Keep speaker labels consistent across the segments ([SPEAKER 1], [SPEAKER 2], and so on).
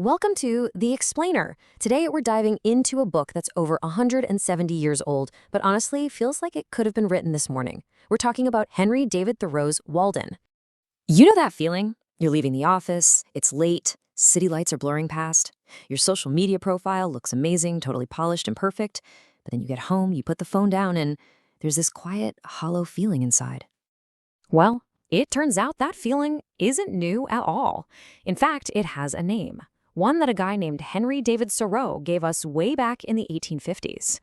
[SPEAKER 1] Welcome to The Explainer. Today we're diving into a book that's over 170 years old, but honestly feels like it could have been written this morning. We're talking about Henry David Thoreau's Walden. You know that feeling? You're leaving the office, it's late, city lights are blurring past, your social media profile looks amazing, totally polished and perfect, but then you get home, you put the phone down, and there's this quiet, hollow feeling inside. Well, it turns out that feeling isn't new at all. In fact, it has a name. One that a guy named Henry David Thoreau gave us way back in the 1850s.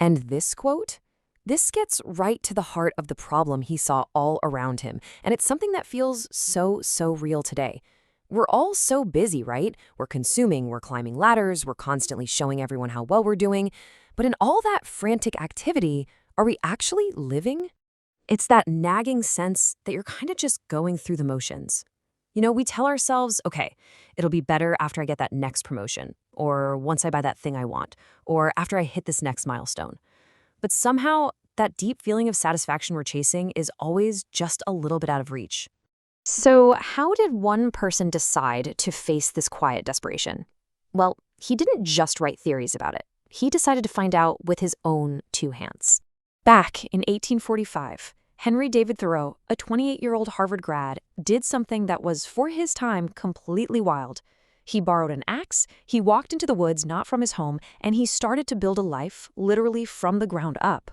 [SPEAKER 1] And this quote? This gets right to the heart of the problem he saw all around him, and it's something that feels so real today. We're all so busy, right? We're consuming, we're climbing ladders, we're constantly showing everyone how well we're doing. But in all that frantic activity, are we actually living? It's that nagging sense that you're kind of just going through the motions. You know, we tell ourselves, okay, it'll be better after I get that next promotion, or once I buy that thing I want, or after I hit this next milestone. But somehow, that deep feeling of satisfaction we're chasing is always just a little bit out of reach. So how did one person decide to face this quiet desperation? Well, he didn't just write theories about it. He decided to find out with his own two hands. Back in 1845, Henry David Thoreau, a 28-year-old Harvard grad, did something that was, for his time, completely wild. He borrowed an axe, he walked into the woods not from his home, and he started to build a life, literally from the ground up.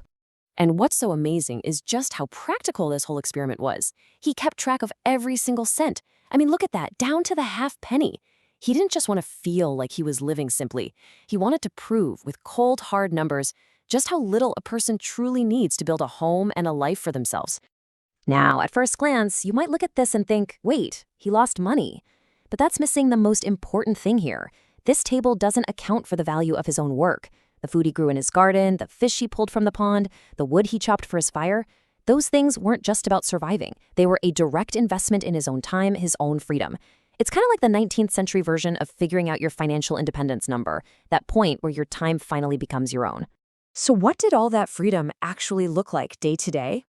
[SPEAKER 1] And what's so amazing is just how practical this whole experiment was. He kept track of every single cent. I mean, look at that, down to the half penny. He didn't just want to feel like he was living simply. He wanted to prove, with cold, hard numbers, just how little a person truly needs to build a home and a life for themselves. Now, at first glance, you might look at this and think, wait, he lost money. But that's missing the most important thing here. This table doesn't account for the value of his own work. The food he grew in his garden, the fish he pulled from the pond, the wood he chopped for his fire. Those things weren't just about surviving. They were a direct investment in his own time, his own freedom. It's kind of like the 19th century version of figuring out your financial independence number, that point where your time finally becomes your own. So what did all that freedom actually look like day to day?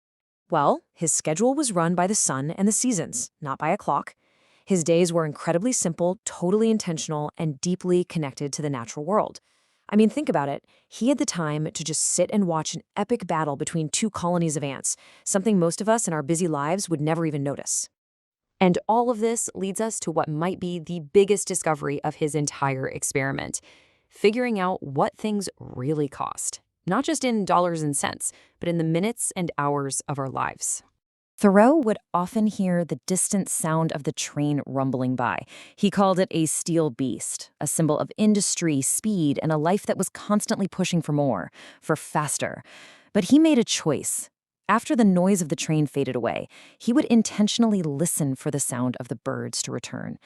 [SPEAKER 1] Well, his schedule was run by the sun and the seasons, not by a clock. His days were incredibly simple, totally intentional, and deeply connected to the natural world. I mean, think about it. He had the time to just sit and watch an epic battle between two colonies of ants, something most of us in our busy lives would never even notice. And all of this leads us to what might be the biggest discovery of his entire experiment: figuring out what things really cost. Not just in dollars and cents, but in the minutes and hours of our lives. Thoreau would often hear the distant sound of the train rumbling by. He called it a steel beast, a symbol of industry, speed, and a life that was constantly pushing for more, for faster. But he made a choice. After the noise of the train faded away, he would intentionally listen for the sound of the birds to return.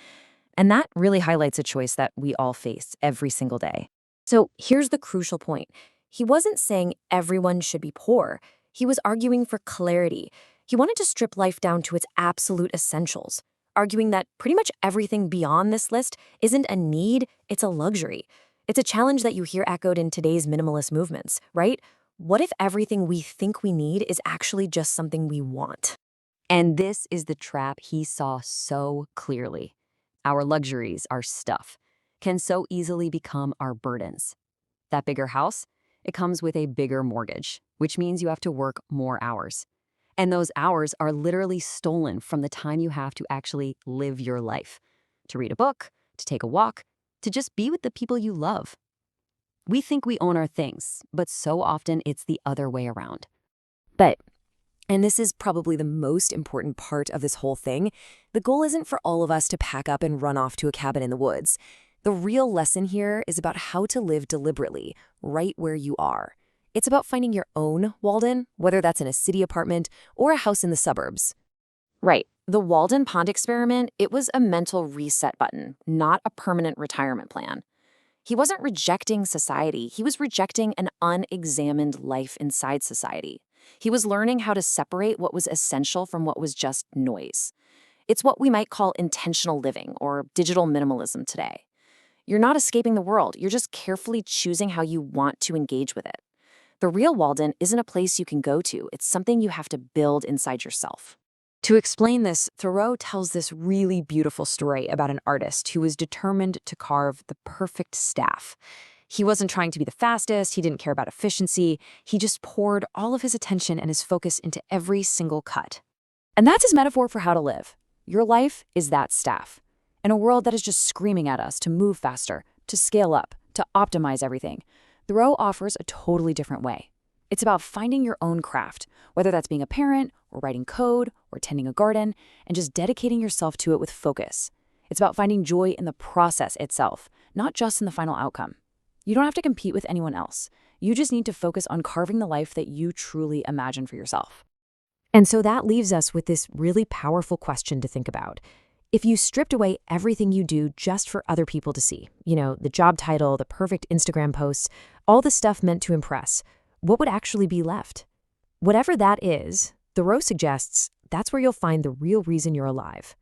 [SPEAKER 1] And that really highlights a choice that we all face every single day. So here's the crucial point. He wasn't saying everyone should be poor. He was arguing for clarity. He wanted to strip life down to its absolute essentials, arguing that pretty much everything beyond this list isn't a need, it's a luxury. It's a challenge that you hear echoed in today's minimalist movements, right? What if everything we think we need is actually just something we want? And this is the trap he saw so clearly. Our luxuries, our stuff, can so easily become our burdens. That bigger house? It comes with a bigger mortgage, which means you have to work more hours. And those hours are literally stolen from the time you have to actually live your life, to read a book, to take a walk, to just be with the people you love. We think we own our things, but so often it's the other way around. But, and this is probably the most important part of this whole thing, the goal isn't for all of us to pack up and run off to a cabin in the woods. The real lesson here is about how to live deliberately, right where you are. It's about finding your own Walden, whether that's in a city apartment or a house in the suburbs. Right. The Walden Pond experiment, it was a mental reset button, not a permanent retirement plan. He wasn't rejecting society. He was rejecting an unexamined life inside society. He was learning how to separate what was essential from what was just noise. It's what we might call intentional living or digital minimalism today. You're not escaping the world. You're just carefully choosing how you want to engage with it. The real Walden isn't a place you can go to. It's something you have to build inside yourself. To explain this, Thoreau tells this really beautiful story about an artist who was determined to carve the perfect staff. He wasn't trying to be the fastest, he didn't care about efficiency, he just poured all of his attention and his focus into every single cut. And that's his metaphor for how to live. Your life is that staff. In a world that is just screaming at us to move faster, to scale up, to optimize everything, Thoreau offers a totally different way. It's about finding your own craft, whether that's being a parent, or writing code, or tending a garden, and just dedicating yourself to it with focus. It's about finding joy in the process itself, not just in the final outcome. You don't have to compete with anyone else. You just need to focus on carving the life that you truly imagine for yourself. And so that leaves us with this really powerful question to think about. If you stripped away everything you do just for other people to see, the job title, the perfect Instagram posts, all the stuff meant to impress, what would actually be left? Whatever that is, Thoreau suggests that's where you'll find the real reason you're alive.